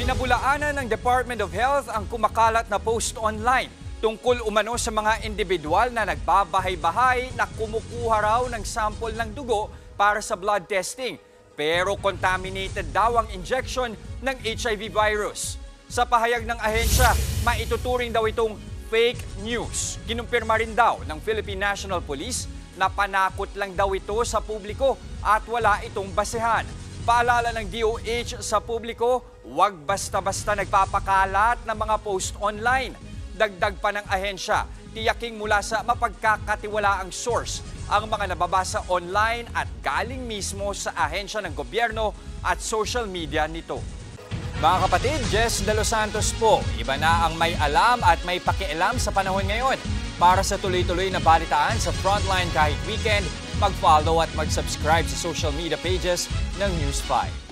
Pinabulaanan ng Department of Health ang kumakalat na post online tungkol umano sa mga individual na nagbabahay-bahay na kumukuha raw ng sample ng dugo para sa blood testing. Pero contaminated daw ang injection ng HIV virus. Sa pahayag ng ahensya, maituturing daw itong fake news. Kinumpirma rin daw ng Philippine National Police na panakot lang daw ito sa publiko at wala itong basehan. Paalala ng DOH sa publiko, huwag basta-basta nagpapakalat ng mga post online. Dagdag pa ng ahensya, tiyaking mula sa mapagkakatiwalaang source ang mga nababasa online at galing mismo sa ahensya ng gobyerno at social media nito. Mga kapatid, Jess De Los Santos po. Iba na ang may alam at may pakialam sa panahon ngayon. Para sa tuloy-tuloy na balitaan sa Frontline kahit weekend, mag-follow at mag-subscribe sa social media pages ng News 5.